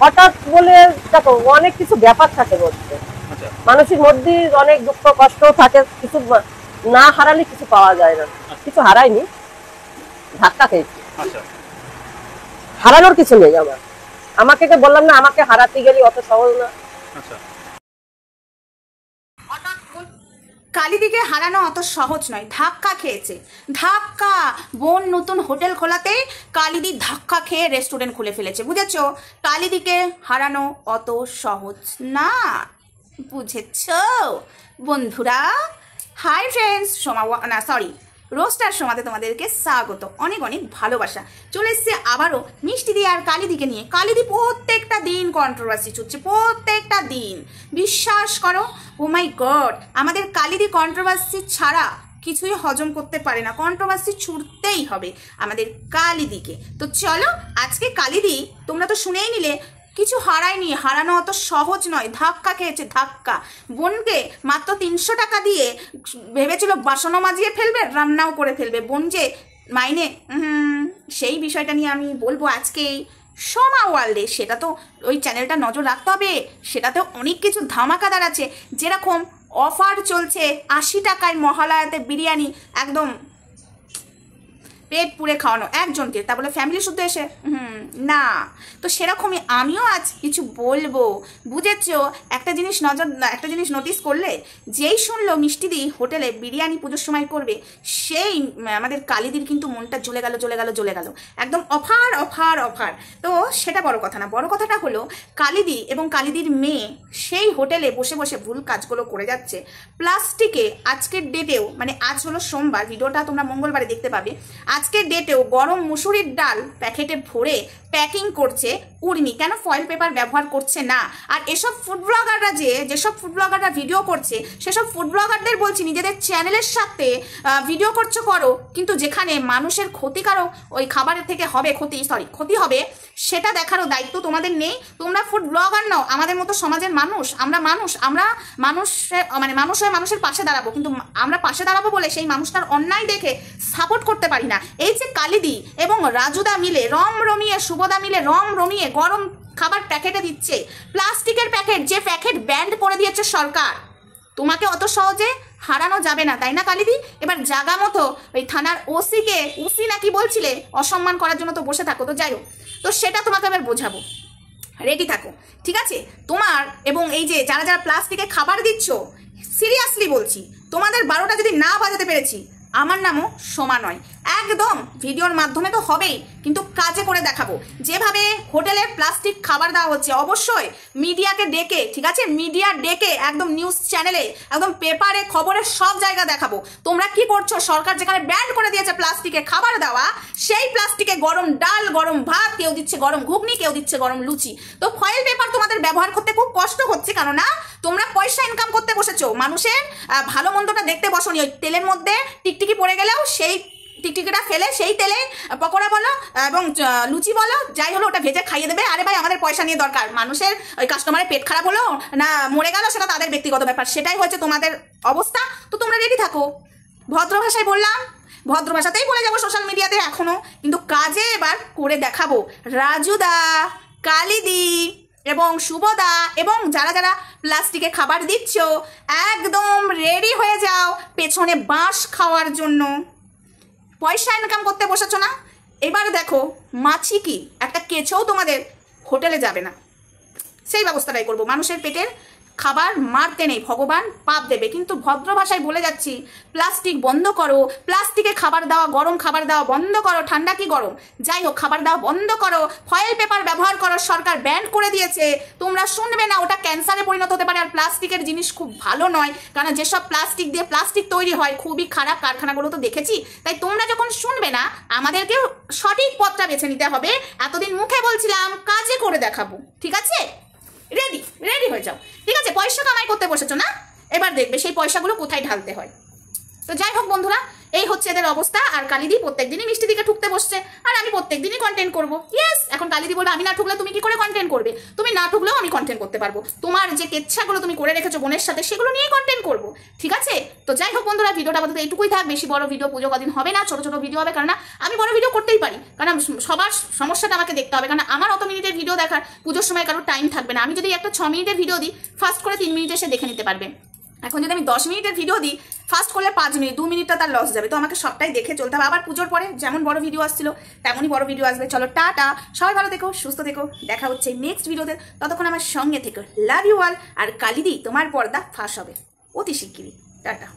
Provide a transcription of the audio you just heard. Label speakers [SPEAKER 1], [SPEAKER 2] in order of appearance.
[SPEAKER 1] হঠাৎ বলে দেখো অনেক কিছু ব্যাপার থাকে বলতে, মানুষের মধ্যে অনেক দুঃখ কষ্ট থাকে, কিছু না হারালে কিছু পাওয়া যায় না। কিছু হারাইনি, ধাক্কা খেয়েছি, হারানোর কিছু নেই আমার। আমাকে বললাম না, আমাকে হারাতে গেলে অত সহজ না।
[SPEAKER 2] কালিদিকে হারানো অত সহজ নয়, ধাক্কা খেয়েছে, ধাক্কা। বোন নতুন হোটেল খোলাতে কালিদি ধাক্কা খেয়ে রেস্টুরেন্ট খুলে ফেলেছে, বুঝেছ? কালিদিকে হারানো অত সহজ না, বুঝেছ বন্ধুরা? হাই ফ্রেন্ডস, রোস্টার সোমাতে তোমাদেরকে স্বাগত, অনেক অনেক ভালোবাসা। চলে এসছে আবারও মিষ্টি দি আর কালিদিকে নিয়ে। কালিদি প্রত্যেকটা দিন কন্ট্রোভার্সি ছুটছে, প্রত্যেকটা দিন, বিশ্বাস করো। ও মাই গড, আমাদের কালিদি কন্ট্রোভার্সি ছাড়া কিছুই হজম করতে পারে না, কন্ট্রোভার্সি ছুটতেই হবে আমাদের কালিদিকে। তো চলো আজকে কালিদি, তোমরা তো শুনেই নিলে, কিছু হারায়নি, হারানো অত সহজ নয়, ধাক্কা খেয়েছে, ধাক্কা। বোনকে মাত্র 300 টাকা দিয়ে ভেবেছিল বাসনও মাজিয়ে ফেলবে, রান্নাও করে ফেলবে। বোন যে মাইনে, সেই বিষয়টা নিয়ে আমি বলবো আজকে সোমা ওয়ার্ল্ডে। সেটা তো ওই চ্যানেলটা নজর রাখতে হবে, সেটাতে অনেক কিছু ধামাকাদার আছে। যেরকম অফার চলছে 80 টাকায় মহালয়াতে বিরিয়ানি, একদম পেট পুড়ে খাওয়ানো একজনকে, তা বলে ফ্যামিলি শুদ্ধ এসে না। তো সেরকমই আমিও আজ কিছু বলবো, বুঝেছ? একটা জিনিস নোটিস করলে, যেই শুনলো মিষ্টিদি হোটেলে বিরিয়ানি পুজোর সময় করবে, সেই আমাদের কালিদির কিন্তু মনটা জ্বলে গেল, একদম অফার অফার অফার। তো সেটা বড় কথা না, বড় কথাটা হলো কালিদি এবং কালিদির মেয়ে সেই হোটেলে বসে বসে ভুল কাজগুলো করে যাচ্ছে। প্লাস্টিকে আজকের ডেটেও, মানে আজ হলো সোমবার, ভিডিওটা তোমরা মঙ্গলবারে দেখতে পাবে, আজকের ডেটেও গরম মুসুরির ডাল প্যাকেটে ভরে প্যাকিং করছে উর্মি। কেন ফয়েল পেপার ব্যবহার করছে না? আর এসব ফুড ব্লগাররা যেসব ফুড ব্লগাররা ভিডিও করছে, সেসব ফুড ব্লগারদের বলছি, নিজেদের চ্যানেলের সাথে ভিডিও করো, কিন্তু যেখানে মানুষের ক্ষতিকারক ওই খাবারের থেকে হবে ক্ষতি হবে, সেটা দেখারও দায়িত্ব তোমাদের নেই। তোমরা ফুড ব্লগার নাও, আমাদের মতো সমাজের মানুষ, আমরা মানুষ হয়ে মানুষের পাশে দাঁড়াবো, কিন্তু আমরা পাশে দাঁড়াবো বলে সেই মানুষটার অন্যায় দেখে সাপোর্ট করতে পারি না। এই যে কালিদি এবং রাজুদা মিলে শুভদা মিলে রমিয়ে গরম খাবার প্যাকেটে দিচ্ছে, প্লাস্টিকের প্যাকেট, যে প্যাকেট ব্যান্ড করে দিয়েছে সরকার। তোমাকে অত সহজে হারানো যাবে না, তাই না কালিদি? এবার জাগা মতো ওই থানার ওসি নাকি বলছিলে অসম্মান করার জন্য, তো বসে থাকো। তো যাই হোক, তো সেটা তোমাকে এবার বোঝাবো, রেডি থাকো, ঠিক আছে? তোমার এবং এই যে যারা প্লাস্টিকে খাবার দিচ্ছ, সিরিয়াসলি বলছি, তোমাদের 12টা যদি না বাজাতে পেরেছি, আমার নামও সোমা নয়। একদম ভিডিওর মাধ্যমে তো হবেই, কিন্তু কাজে করে দেখাবো। যেভাবে হোটেলে প্লাস্টিক খাবার দেওয়া হচ্ছে, অবশ্যই মিডিয়াকে ডেকে, ঠিক আছে, মিডিয়া ডেকে একদম নিউজ চ্যানেলে, একদম পেপারে, খবরে, সব জায়গা দেখাবো তোমরা কি করছো। সরকার যেখানে ব্যান করে দিয়েছে প্লাস্টিকে খাবার দেওয়া, সেই প্লাস্টিকে গরম ডাল, গরম ভাত, কেউ দিচ্ছে গরম ঘুগনি, কেউ দিচ্ছে গরম লুচি। তো ফয়েল পেপার তোমাদের ব্যবহার করতে খুব কষ্ট হচ্ছে, কেননা তোমরা পয়সা ইনকাম করতে বসেছো, মানুষের ভালো মন্দটা দেখতে বসনি। ওই তেলের মধ্যে টিকটিকি পড়ে গেলেও সেই টিকটিকিটা ফেলে সেই তেলে পকোড়া বলো এবং লুচি বলো, যাই হলো, ওটা ভেজে খাইয়ে দেবে। আরে ভাই, আমাদের পয়সা নিয়ে দরকার, মানুষের ওই কাস্টমারের পেট খারাপ হলো না মরে গেল, সেটা তাদের ব্যক্তিগত ব্যাপার, সেটাই হচ্ছে তোমাদের অবস্থা। তো তোমরা রেডি থাকো, ভদ্র ভাষায় বললাম, ভদ্র ভাষাতেই বলে যাবো সোশ্যাল মিডিয়াতে এখনো, কিন্তু কাজে এবার করে দেখাবো। রাজুদা, কালিদি এবং শুভদা এবং যারা প্লাস্টিকে খাবার দিচ্ছ, একদম রেডি হয়ে যাও পেছনে বাঁশ খাওয়ার জন্য। পয়সা ইনকাম করতে বসেছো না? এবার দেখো মাছি কি একটা কেঁচোও তোমাদের হোটেলে যাবে না, সেই ব্যবস্থাটাই করবো। মানুষের পেটের খাবার মারতে নেই, ভগবান পাপ দেবে। কিন্তু ভদ্র ভাষায় বলে যাচ্ছি, প্লাস্টিক বন্ধ করো, প্লাস্টিকে খাবার দেওয়া, গরম খাবার দেওয়া বন্ধ করো, ঠান্ডা কি গরম যাই হোক খাবার দেওয়া বন্ধ করো, ফয়েল পেপার ব্যবহার করো, সরকার ব্যান করে দিয়েছে। তোমরা শুনবে না, ওটা ক্যান্সারে পরিণত হতে পারে। আর প্লাস্টিকের জিনিস খুব ভালো নয়, কারণ যেসব প্লাস্টিক দিয়ে প্লাস্টিক তৈরি হয়, খুবই খারাপ, কারখানাগুলো তো দেখেছি। তাই তোমরা যখন শুনবে না, আমাদেরকে সঠিক পথটা বেছে নিতে হবে। এতদিন মুখে বলছিলাম, কাজে করে দেখাবো, ঠিক আছে? রেডি হয়ে যাও, ঠিক আছে? পয়সা কামাই করতে বসেছো না, এবার দেখবে সেই পয়সাগুলো কোথায় ঢালতে হয়। তো যাই হোক বন্ধুরা, এই হচ্ছে এদের অবস্থা। আর কালিদি প্রত্যেকদিনই মিষ্টি দিকে ঠুকতে বসছে, আর আমি প্রত্যেকদিনই কন্টেন্ট করবো। ইয়েস, এখন কালিদি বলবে আমি না ঠুকলে তুমি কি করে কন্টেন্ট করবে? তুমি না ঠুকলেও আমি কন্টেন্ট করতে পারবো। তোমার যে কেচ্ছাগুলো তুমি করে রেখেছো বোনের সাথে, সেগুলো নিয়ে কন্টেন্ট করবো, ঠিক আছে? তো যাই হোক বন্ধুরা, ভিডিওটা আপাতত এইটুকুই থাক। বেশি বড় ভিডিও পুজো কদিন হবে না, ছোট ছোট ভিডিও হবে, কারণ আমি বড় ভিডিও করতেই পারি, কারণ সবার সমস্যাটা আমাকে দেখতে হবে। কারণ আমার অত মিনিটের ভিডিও দেখার পুজোর সময় কারোর টাইম থাকবে না। আমি যদি একটা 6 মিনিটের ভিডিও দিই, ফার্স্ট করে 3 মিনিটে সে দেখে নিতে পারবে। এখন যদি আমি 10 মিনিটের ভিডিও দিই, ফার্স্ট করলে 5 মিনিট, 2 মিনিটটা তার লস যাবে। তো আমাকে সবটাই দেখে চলতে হবে। আবার পুজোর পরে যেমন বড় ভিডিও আসছিল তেমনই বড় ভিডিও আসবে। চলো টাটা, সবাই ভালো থেকো, সুস্থ থেকো, দেখা হচ্ছে নেক্সট ভিডিওতে। ততক্ষণ আমার সঙ্গে থেকো। Love you all. আর কালিদি তোমার পর্দা ফাঁস হবে অতি শিগগিরই। টাটা।